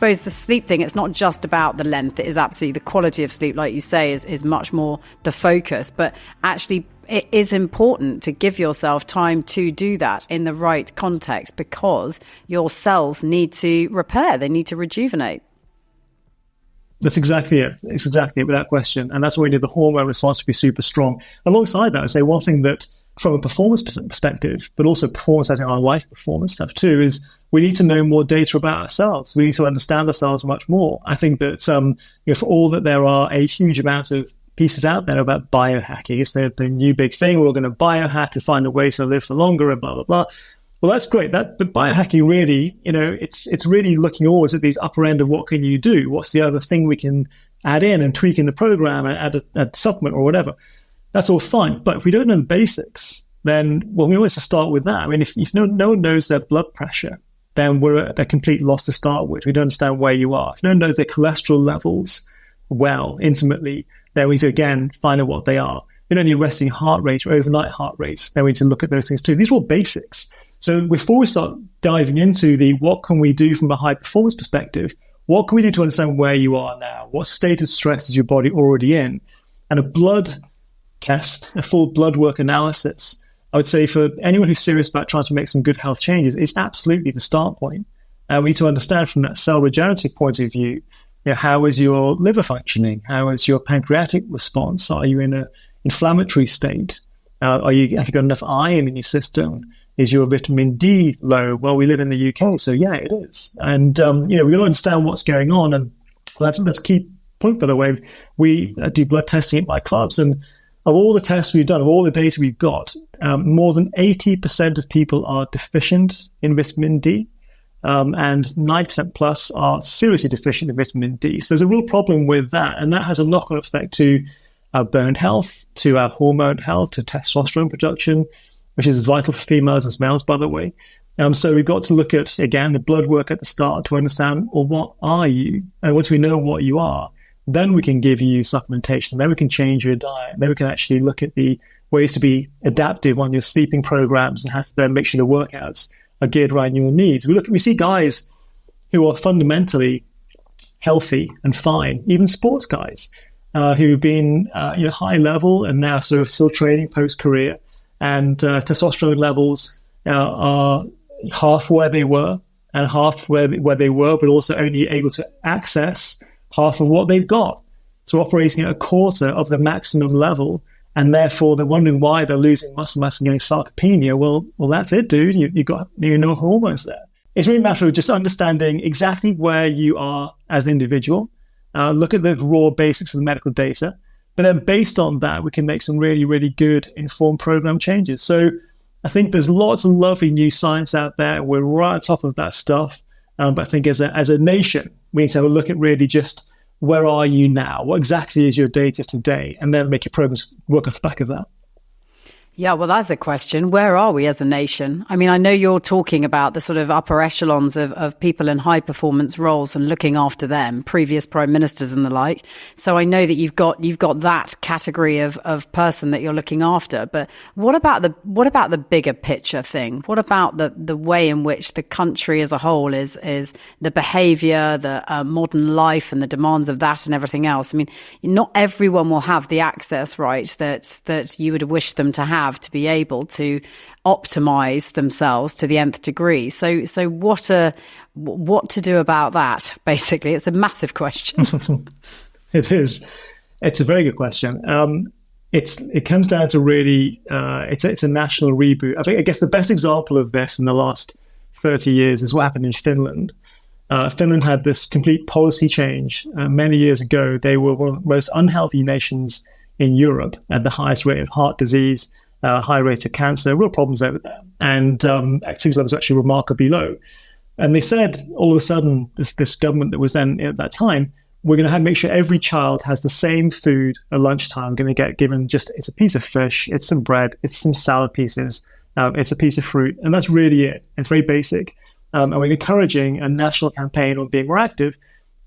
suppose the sleep thing, it's not just about the length. It is absolutely the quality of sleep, like you say, is much more the focus. But actually, it is important to give yourself time to do that in the right context, because your cells need to repair. They need to rejuvenate. That's exactly it. It's exactly it, without question. And that's why we need the hormone response to be super strong. Alongside that, I'd say one thing that, from a performance perspective, but also performance as in our life performance stuff too, is we need to know more data about ourselves. We need to understand ourselves much more. I think that for all that there are a huge amount of pieces out there about biohacking, it's the new big thing. We're going to biohack and find a way to live for longer and blah, blah, blah. Well, that's great. But biohacking really, it's really looking always at the upper end of what can you do? What's the other thing we can add in and tweak in the program and add a supplement or whatever? That's all fine. But if we don't know the basics, then, well, we always start with that. I mean, if no one knows their blood pressure, then we're at a complete loss to start with. We don't understand where you are. If no one knows their cholesterol levels well, intimately, then we need to, again, find out what they are. We don't need resting heart rate or overnight heart rates. Then we need to look at those things too. These are all basics. So before we start diving into the what can we do from a high performance perspective, what can we do to understand where you are now? What state of stress is your body already in? And a blood test, a full blood work analysis, I would say for anyone who's serious about trying to make some good health changes, is absolutely the start point. We need to understand from that cell regenerative point of view, how is your liver functioning? How is your pancreatic response? Are you in an inflammatory state? Have you got enough iron in your system? Is your vitamin D low? Well, we live in the UK, so yeah, it is. And, we've got to understand what's going on. And that's a key point, by the way. We do blood testing at my clubs. And of all the tests we've done, of all the data we've got, more than 80% of people are deficient in vitamin D. And 90% plus are seriously deficient in vitamin D. So there's a real problem with that. And that has a knock-on effect to our bone health, to our hormone health, to testosterone production, which is as vital for females as males, by the way. So we've got to look at, again, the blood work at the start to understand, well, what are you? And once we know what you are, then we can give you supplementation. Then we can change your diet. Then we can actually look at the ways to be adaptive on your sleeping programs and have to then make sure the workouts are geared around your needs. We see guys who are fundamentally healthy and fine, even sports guys who've been high level and now sort of still training post-career, and testosterone levels are half where they were and half where they were, but also only able to access half of what they've got. So operating at a quarter of the maximum level, and therefore they're wondering why they're losing muscle mass and getting sarcopenia. Well, that's it, dude. You've got no hormones there. It's really a matter of just understanding exactly where you are as an individual. Look at the raw basics of the medical data. But then based on that, we can make some really, really good informed program changes. So I think there's lots of lovely new science out there. We're right on top of that stuff. But I think as a nation, we need to have a look at really just where are you now? What exactly is your data today? And then make your programs work off the back of that. Yeah, well, that's a question. Where are we as a nation? I mean, I know you're talking about the sort of upper echelons of people in high performance roles and looking after them, previous prime ministers and the like. So I know that you've got that category of person that you're looking after. But what about the bigger picture thing? What about the way in which the country as a whole is the behavior, the modern life and the demands of that and everything else? I mean, not everyone will have the access, right, that you would wish them to have to be able to optimize themselves to the nth degree. So what to do about that? Basically, it's a massive question. It is. It's a very good question. It comes down to really it's a national reboot. I guess the best example of this in the last 30 years is what happened in Finland. Finland had this complete policy change many years ago. They were one of the most unhealthy nations in Europe, at the highest rate of heart disease, high rate of cancer, real problems over there. And activity levels were actually remarkably low. And they said, all of a sudden, this government that was then at that time, we're going to make sure every child has the same food at lunchtime, going to get given it's a piece of fish, it's some bread, it's some salad pieces, it's a piece of fruit. And that's really it. It's very basic. And we're encouraging a national campaign on being more active.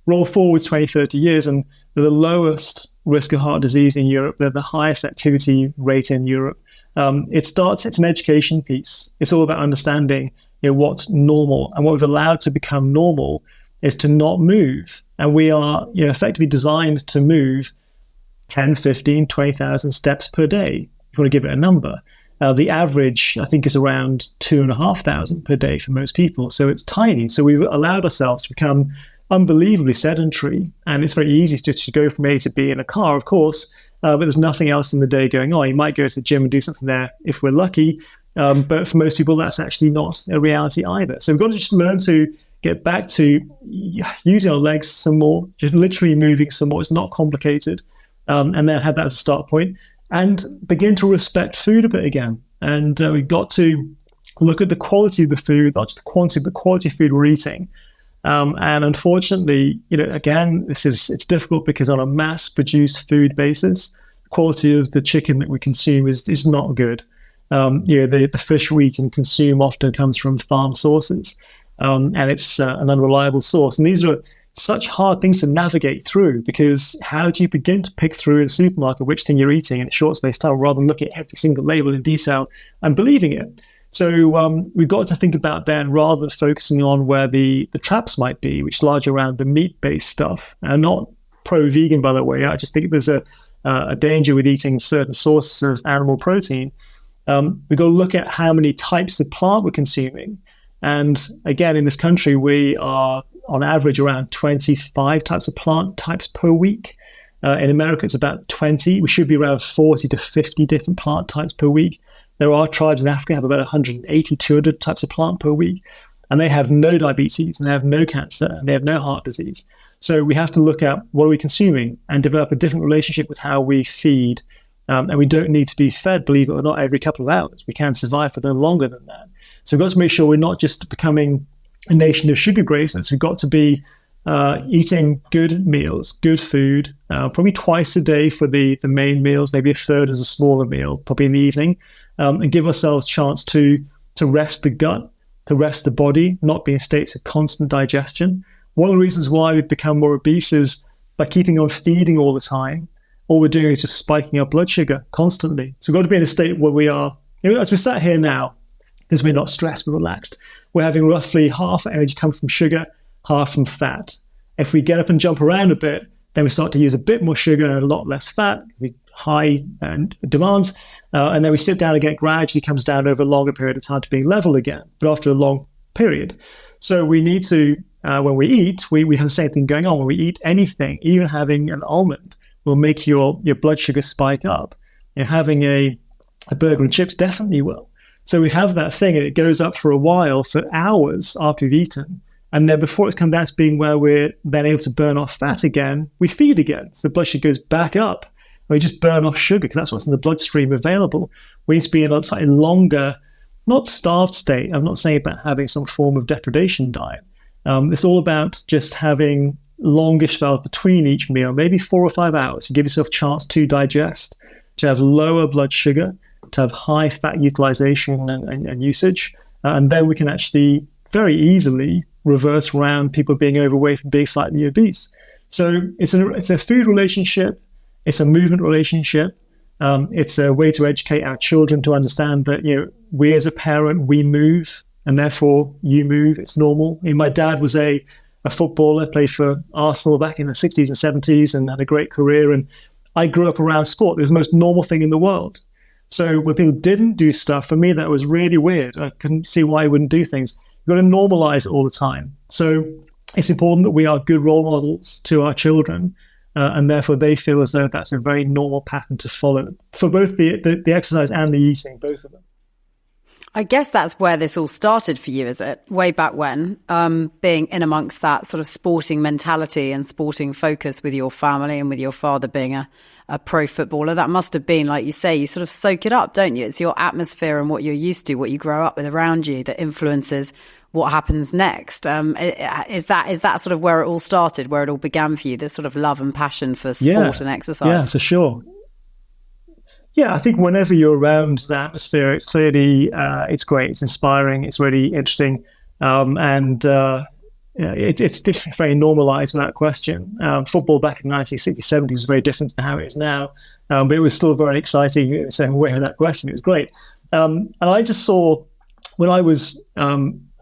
Roll forward 20, 30 years, and they're the lowest risk of heart disease in Europe. They're the highest activity rate in Europe. It's an education piece. It's all about understanding what's normal and what we've allowed to become normal is to not move. And we are effectively designed to move 10, 15, 20,000 steps per day. If you want to give it a number. The average, I think, is around 2,500 per day for most people. So it's tiny. So we've allowed ourselves to become unbelievably sedentary. And it's very easy just to go from A to B in a car, of course, but there's nothing else in the day going on. You might go to the gym and do something there if we're lucky. But for most people, that's actually not a reality either. So we've got to just learn to get back to using our legs some more, just literally moving some more. It's not complicated. And then have that as a start point. And begin to respect food a bit again. And we've got to look at the quality of the food, not just the quantity, but the quality of food we're eating. And unfortunately, again, it's difficult because on a mass-produced food basis, the quality of the chicken that we consume is not good. The fish we can consume often comes from farm sources, and it's an unreliable source. And these are such hard things to navigate through, because how do you begin to pick through in a supermarket which thing you're eating in a short space of time rather than looking at every single label in detail and believing it? So we've got to think about then, rather than focusing on where the traps might be, which is largely around the meat-based stuff. And not pro-vegan, by the way. I just think there's a danger with eating certain sources of animal protein. We've got to look at how many types of plant we're consuming. And again, in this country, we are on average around 25 types of plant types per week. In America, it's about 20. We should be around 40 to 50 different plant types per week. There are tribes in Africa that have about 180, 200 types of plant per week. And they have no diabetes, and they have no cancer, and they have no heart disease. So we have to look at what are we consuming and develop a different relationship with how we feed. And we don't need to be fed, believe it or not, every couple of hours. We can survive for no longer than that. So we've got to make sure we're not just becoming a nation of sugar grazers. We've got to be eating good meals, good food, probably twice a day for the main meals, maybe a third as a smaller meal, probably in the evening, and give ourselves a chance to rest the gut, to rest the body, not be in states of constant digestion. One of the reasons why we've become more obese is by keeping on feeding all the time. All we're doing is just spiking our blood sugar constantly. So we've got to be in a state where we are, as we sat here now, because we're not stressed, we're relaxed, we're having roughly half our energy come from sugar, half from fat. If we get up and jump around a bit, then we start to use a bit more sugar and a lot less fat, with high demands, and then we sit down again, gradually comes down over a longer period of time to being level again, but after a long period. So we need to, when we eat, we have the same thing going on. When we eat anything, even having an almond, will make your blood sugar spike up. Having a burger and chips definitely will. So we have that thing, and it goes up for a while, for hours after we've eaten. And then before it's come down to being where we're then able to burn off fat again, we feed again. So the blood sugar goes back up. And we just burn off sugar because that's what's in the bloodstream available. We need to be in a slightly longer, not starved state. I'm not saying about having some form of depredation diet. It's all about just having longish spells between each meal, maybe 4 or 5 hours. You give yourself a chance to digest, to have lower blood sugar, to have high fat utilization and usage. And then we can actually very easily reverse around people being overweight and being slightly obese. So it's a food relationship. It's a movement relationship. It's a way to educate our children to understand that, we as a parent, we move, and therefore you move. It's normal. My dad was a footballer, played for Arsenal back in the 60s and 70s and had a great career. And I grew up around sport. It was the most normal thing in the world. So when people didn't do stuff, for me, that was really weird. I couldn't see why I wouldn't do things. You've got to normalize it all the time. So it's important that we are good role models to our children, and therefore they feel as though that's a very normal pattern to follow for both the exercise and the eating, both of them. I guess that's where this all started for you, is it? Way back when, being in amongst that sort of sporting mentality and sporting focus with your family and with your father being a pro footballer. That must have been, like you say, you sort of soak it up, don't you? It's your atmosphere and what you're used to, what you grow up with around you that influences what happens next. Is that sort of where it all started, where it all began for you, this sort of love and passion for sport and exercise? Yeah, for sure. Yeah, I think whenever you're around the atmosphere, it's clearly, it's great, it's inspiring, it's really interesting, and it's very normalized without question. Football back in the 1960s, 70s was very different than how it is now, but it was still very exciting in the same way without question. It was great. And I just saw, when I was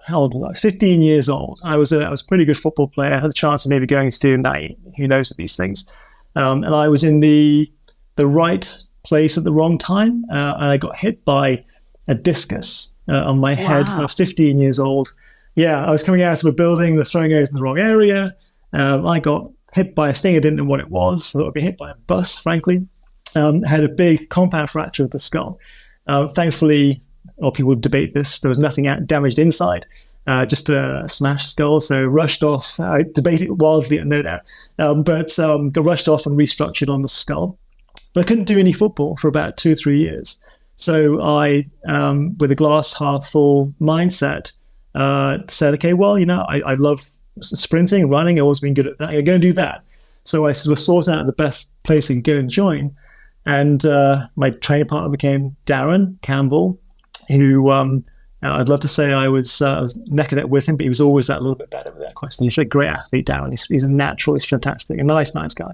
how old was I? I was 15 years old. I was a pretty good football player. I had the chance of maybe going to do that. Who knows with these things? And I was in the right place at the wrong time. And I got hit by a discus on my head. Wow. I was 15 years old. Yeah, I was coming out of a building. The throwing was in the wrong area. I got hit by a thing. I didn't know what it was. I thought I'd be hit by a bus, frankly. Had a big compound fracture of the skull. Thankfully, or people debate this, there was nothing damaged inside, just a smashed skull. So rushed off. I debate it wildly, no doubt. But got rushed off and restructured on the skull. But I couldn't do any football for about 2 or 3 years. So I, with a glass half full mindset, said, okay, well, I love sprinting, running. I've always been good at that. I'm going to do that. So I sort of sought out the best place I could go and join. And my training partner became Darren Campbell, who I'd love to say I was neck and neck with him, but he was always that little bit better with that question. He's a great athlete, Darren. He's a natural. He's fantastic. A nice guy.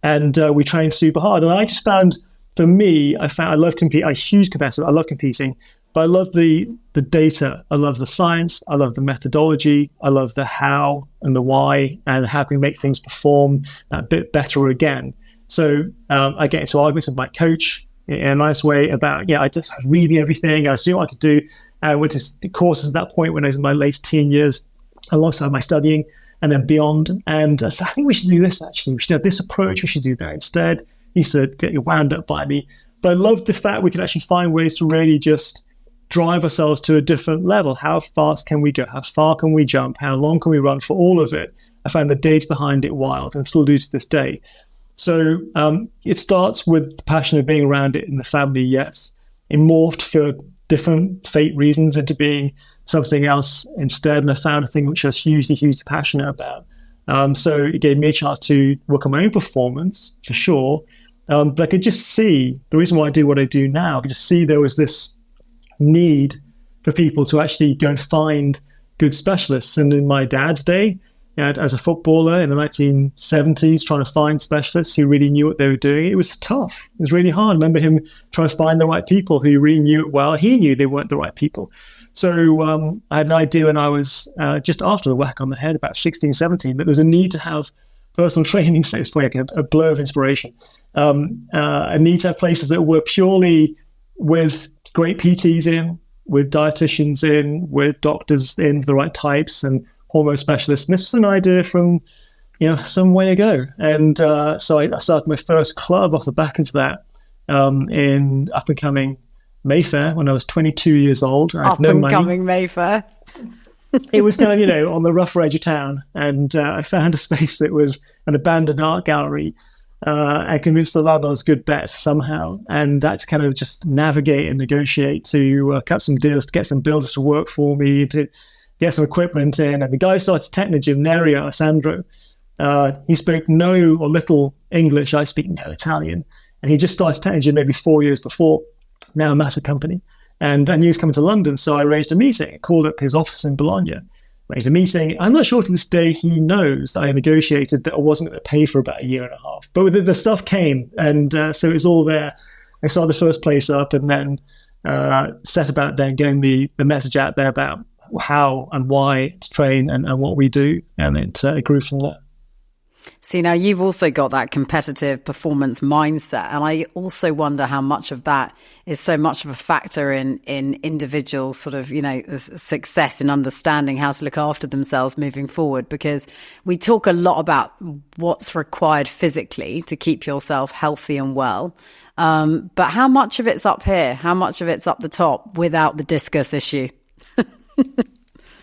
And we trained super hard. And I just found, for me, I love competing. I'm a huge competitor. I love competing. But I love the data. I love the science. I love the methodology. I love the how and the why and how can we make things perform that bit better again. So I get into arguments with my coach in a nice way about, I was reading everything. I was doing what I could do. I went to courses at that point when I was in my late teen years alongside my studying and then beyond. And so I think we should do this, actually. We should have this approach. We should do that instead. He used to get wound up by me. But I love the fact we can actually find ways to really just drive ourselves to a different level. How fast can we go? How far can we jump? How long can we run? For all of it, I found the data behind it wild and still do to this day. So it starts with the passion of being around it in the family, yes. It morphed for different fate reasons into being something else instead, and I found a thing which I was hugely passionate about. So it gave me a chance to work on my own performance, for sure. But I could just see, the reason why I do what I do now, I could just see there was this need for people to actually go and find good specialists. And in my dad's day, as a footballer in the 1970s, trying to find specialists who really knew what they were doing, it was tough. It was really hard. I remember him trying to find the right people who really knew it well. He knew they weren't the right people. So I had an idea when I was just after the whack on the head, about 16, 17, that there was a need to have personal training, so it's like a blow of inspiration. A need to have places that were purely with great PTs in, with dietitians in, with doctors in, the right types, and hormone specialists. And this was an idea from, some way ago. And so I started my first club off the back of that in up and coming Mayfair when I was 22 years old. I had no money. Up and coming Mayfair. It was kind of, on the rougher edge of town. And I found a space that was an abandoned art gallery. I convinced the landlord it was a good bet somehow. And I had to kind of just navigate and negotiate to cut some deals, to get some builders to work for me, to get some equipment in. And the guy who started Technogym, Nerio Alessandro, he spoke no or little English. I speak no Italian. And he just started Technogym maybe 4 years before, now a massive company. And I knew he was coming to London, so I arranged a meeting. I called up his office in Bologna, arranged a meeting. I'm not sure to this day he knows that I negotiated that I wasn't going to pay for about a year and a half. But the stuff came, and so it was all there. I started the first place up and then set about then getting the message out there about how and why to train and what we do. And it grew from there. See, now you've also got that competitive performance mindset. And I also wonder how much of that is so much of a factor in individuals' sort of, success in understanding how to look after themselves moving forward. Because we talk a lot about what's required physically to keep yourself healthy and well. But how much of it's up here? How much of it's up the top without the discus issue?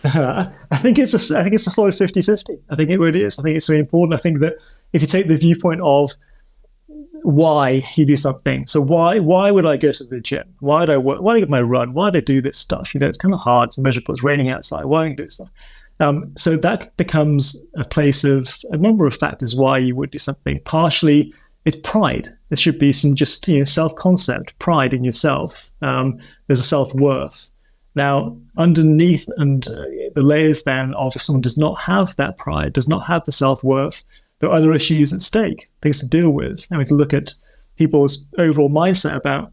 I think it's a sort of 50-50. I think it really is. I think it's really important. I think that if you take the viewpoint of why you do something, so why would I go to the gym? Why would I work? Why do I get my run? Why do I do this stuff? It's kind of hard to measure, but it's raining outside. Why do I do this stuff? So that becomes a place of a number of factors why you would do something. Partially, it's pride. There should be some just self-concept, pride in yourself. There's a self-worth. Now, underneath and the layers then of if someone does not have that pride, does not have the self-worth, there are other issues at stake, things to deal with. And we can look at people's overall mindset about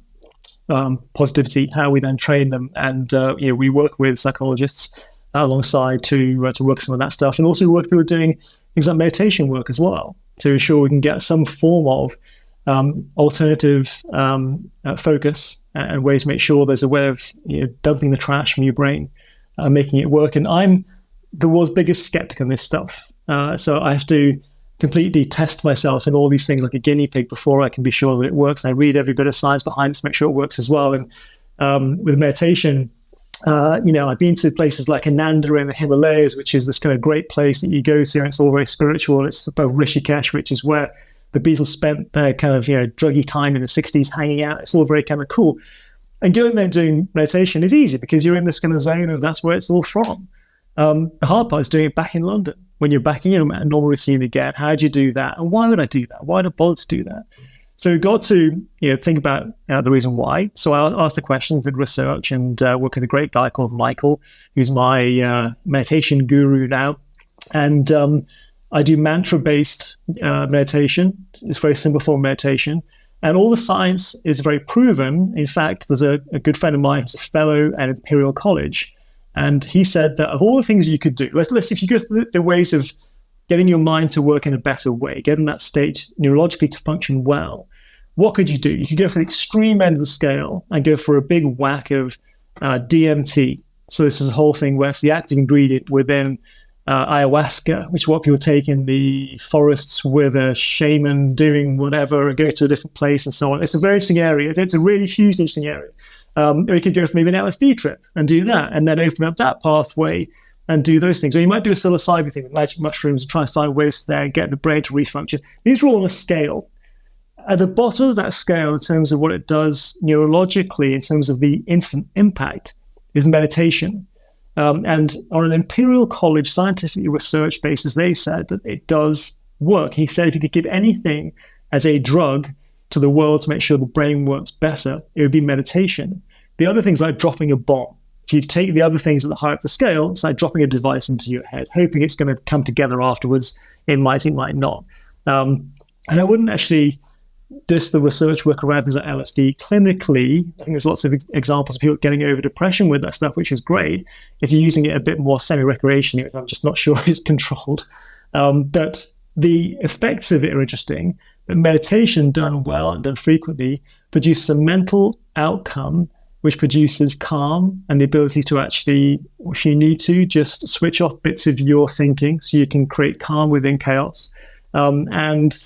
positivity, how we then train them. And we work with psychologists alongside to work some of that stuff, and also work people doing things like meditation work as well to ensure we can get some form of alternative focus and ways to make sure there's a way of dumping the trash from your brain, making it work. And I'm the world's biggest skeptic on this stuff, so I have to completely test myself in all these things like a guinea pig before I can be sure that it works. And I read every bit of science behind it to make sure it works as well. And with meditation, I've been to places like Ananda in the Himalayas, which is this kind of great place that you go to, and it's all very spiritual. It's above Rishikesh, which is where the Beatles spent their kind of druggy time in the 60s hanging out. It's all very kind of cool. And going there and doing meditation is easy because you're in this kind of zone of that's where it's all from. The hard part is doing it back in London. When you're back in your normal routine again, how do you do that? And why would I do that? Why would I bother to do that? So we've got to think about the reason why. So I asked the questions, did research, and work with a great guy called Michael, who's my meditation guru now. And I do mantra-based meditation. It's a very simple form of meditation. And all the science is very proven. In fact, there's a good friend of mine who's a fellow at Imperial College. And he said that of all the things you could do, let's if you go through the ways of getting your mind to work in a better way, getting that state neurologically to function well, what could you do? You could go for the extreme end of the scale and go for a big whack of DMT. So this is a whole thing where it's the active ingredient within ayahuasca, which is what people take in the forests with a shaman doing whatever, and go to a different place and so on. It's a very interesting area. It's a really huge, interesting area. Or you could go for maybe an LSD trip and do that, and then open up that pathway and do those things. Or you might do a psilocybin thing with magic mushrooms and try and find ways there and get the brain to refunction. These are all on a scale. At the bottom of that scale, in terms of what it does neurologically, in terms of the instant impact, is meditation. And on an Imperial College scientifically research basis, they said that it does work. He said if you could give anything as a drug to the world to make sure the brain works better, it would be meditation. The other things like dropping a bomb. If you take the other things at the higher up the scale, it's like dropping a device into your head, hoping it's going to come together afterwards. It might not. And I wouldn't actually diss the research work around things like LSD. Clinically, I think there's lots of examples of people getting over depression with that stuff, which is great. If you're using it a bit more semi-recreationally, which I'm just not sure is controlled. But the effects of it are interesting. But meditation done well and done frequently produces a mental outcome which produces calm and the ability to actually, if you need to, just switch off bits of your thinking so you can create calm within chaos. And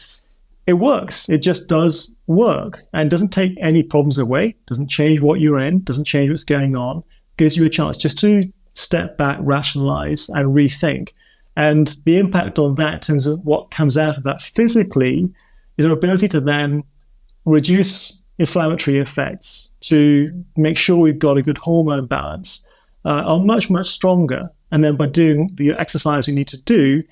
it works. It just does work and doesn't take any problems away, doesn't change what you're in, doesn't change what's going on, gives you a chance just to step back, rationalize, and rethink. And the impact on that in terms of what comes out of that physically is our ability to then reduce inflammatory effects, to make sure we've got a good hormone balance, are much, much stronger. And then by doing the exercise we need to do,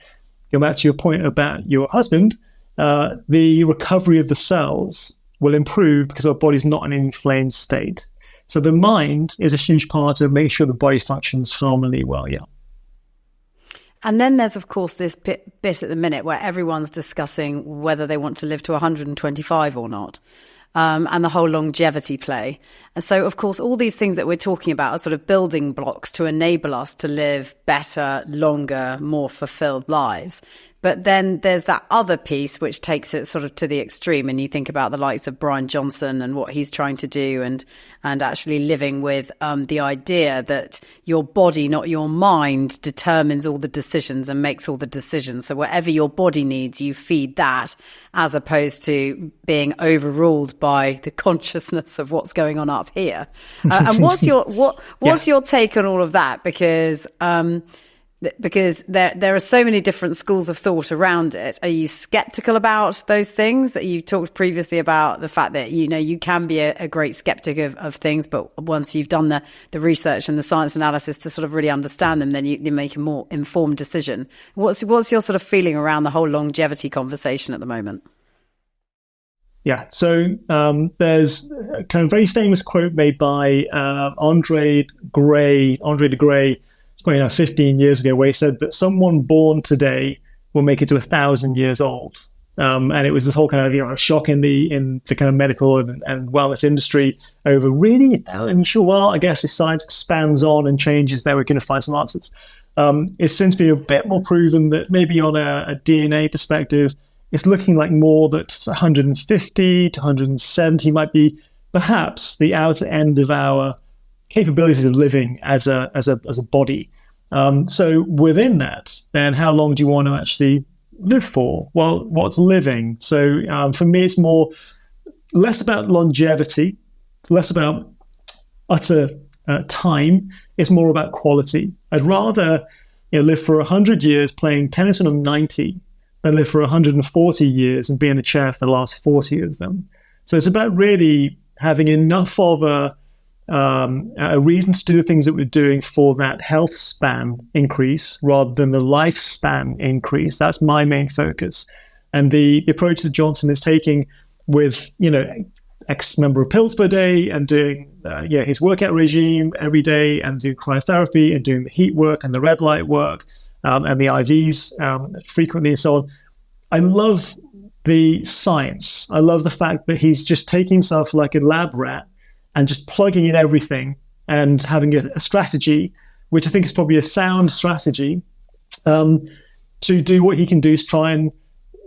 go back to your point about your husband, the recovery of the cells will improve because our body's not in an inflamed state. So the mind is a huge part of making sure the body functions phenomenally well, yeah. And then there's, of course, this bit at the minute where everyone's discussing whether they want to live to 125 or not. And the whole longevity play. And so, of course, all these things that we're talking about are sort of building blocks to enable us to live better, longer, more fulfilled lives. But then there's that other piece which takes it sort of to the extreme. And you think about the likes of Brian Johnson and what he's trying to do and actually living with the idea that your body, not your mind, determines all the decisions and makes all the decisions. So whatever your body needs, you feed that, as opposed to being overruled by the consciousness of what's going on up here. And what's your take on all of that? Because there are so many different schools of thought around it. Are you skeptical about those things? You talked previously about the fact that, you can be a great skeptic of things, but once you've done the research and the science analysis to sort of really understand them, then you make a more informed decision. What's your sort of feeling around the whole longevity conversation at the moment? Yeah, so there's a kind of very famous quote made by Andre de Grey, it's probably now 15 years ago, where he said that someone born today will make it to 1,000 years old. And it was this whole kind of shock in the kind of medical and wellness industry over really unusual. Well, I guess if science expands on and changes, then we're going to find some answers. It's since been a bit more proven that maybe on a DNA perspective, it's looking like more that 150 to 170 might be perhaps the outer end of our capabilities of living as a body. So within that, then how long do you want to actually live for? Well, what's living? So for me, it's less about longevity, less about utter time. It's more about quality. I'd rather live for 100 years playing tennis when I'm 90 than live for 140 years and be in a chair for the last 40 of them. So it's about really having enough of a reason to do the things that we're doing for that health span increase rather than the lifespan increase. That's my main focus. And the approach that Johnson is taking with, X number of pills per day and doing his workout regime every day and doing cryotherapy and doing the heat work and the red light work and the IVs frequently and so on. I love the science. I love the fact that he's just taking himself like a lab rat and just plugging in everything and having a strategy, which I think is probably a sound strategy, to do what he can do to try and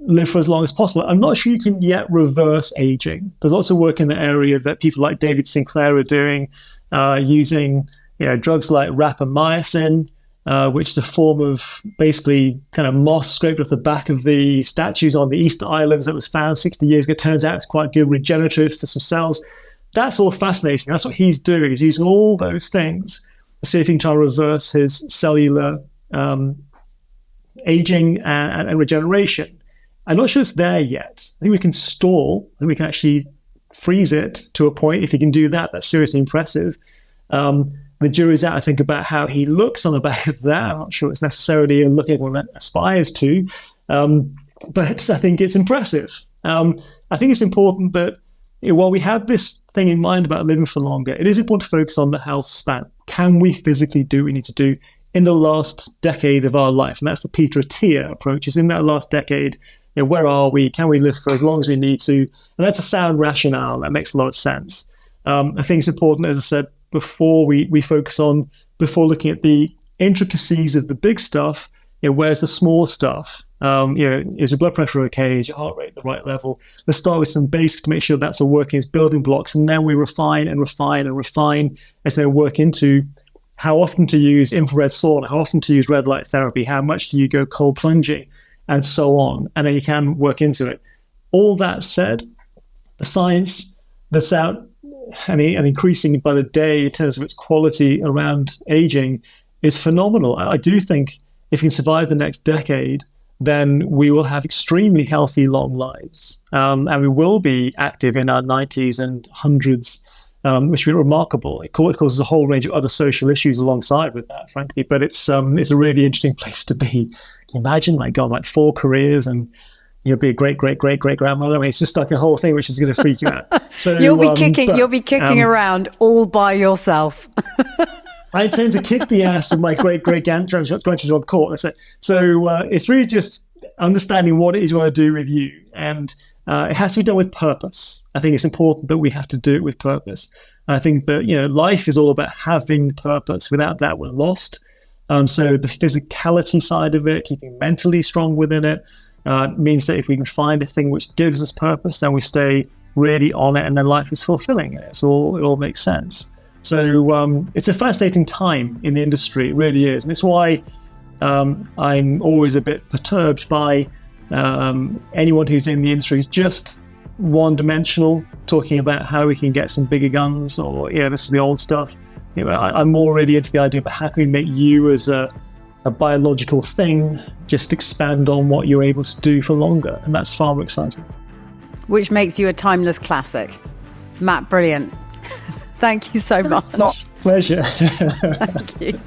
live for as long as possible. I'm not sure you can yet reverse aging. There's lots of work in the area that people like David Sinclair are doing, using drugs like rapamycin, which is a form of basically kind of moss scraped off the back of the statues on the Easter Islands that was found 60 years ago. Turns out it's quite good regenerative for some cells. That's all fascinating. That's what he's doing. He's using all those things to see if he can try to reverse his cellular aging and regeneration. I'm not sure it's there yet. I think we can stall. I think we can actually freeze it to a point. If he can do that, that's seriously impressive. The jury's out, I think, about how he looks on the back of that. I'm not sure it's necessarily a look everyone aspires to, but I think it's impressive. I think it's important that while we have this thing in mind about living for longer, it is important to focus on the health span. Can we physically do what we need to do in the last decade of our life? And that's the Peter Attia approach. Is in that last decade, where are we? Can we live for as long as we need to? And that's a sound rationale. That makes a lot of sense. I think it's important, as I said, before we focus on, before looking at the intricacies of the big stuff, where's the small stuff? Is your blood pressure okay? Is your heart rate at the right level? Let's start with some basics to make sure that's all working as building blocks, and then we refine and refine and refine as they work into how often to use infrared sauna, how often to use red light therapy, how much do you go cold plunging, and so on. And then you can work into it. All that said, the science that's out and increasing by the day in terms of its quality around aging is phenomenal. I do think if we can survive the next decade, then we will have extremely healthy, long lives. And we will be active in our 90s and 100s, which would be remarkable. It causes a whole range of other social issues alongside with that, frankly. But it's a really interesting place to be. Can you imagine, like 4 careers and you'll be a great-great-great-great-grandmother? I meat it's just like a whole thing which is going to freak you out. So you'll be kicking around all by yourself. I tend to kick the ass of my great-great-grandchildren on court. So it's really just understanding what it is you want to do with you. And it has to be done with purpose. I think it's important that we have to do it with purpose. I think that, life is all about having purpose. Without that, we're lost. So the physicality side of it, keeping mentally strong within it, means that if we can find a thing which gives us purpose, then we stay really on it, and then life is fulfilling. It all makes sense. So it's a fascinating time in the industry, it really is. And it's why I'm always a bit perturbed by anyone who's in the industry is just one-dimensional, talking about how we can get some bigger guns, or this is the old stuff. I'm more really into the idea of how can we make you as a biological thing just expand on what you're able to do for longer, and that's far more exciting. Which makes you a timeless classic. Matt, brilliant. Thank you so much. Pleasure. Thank you.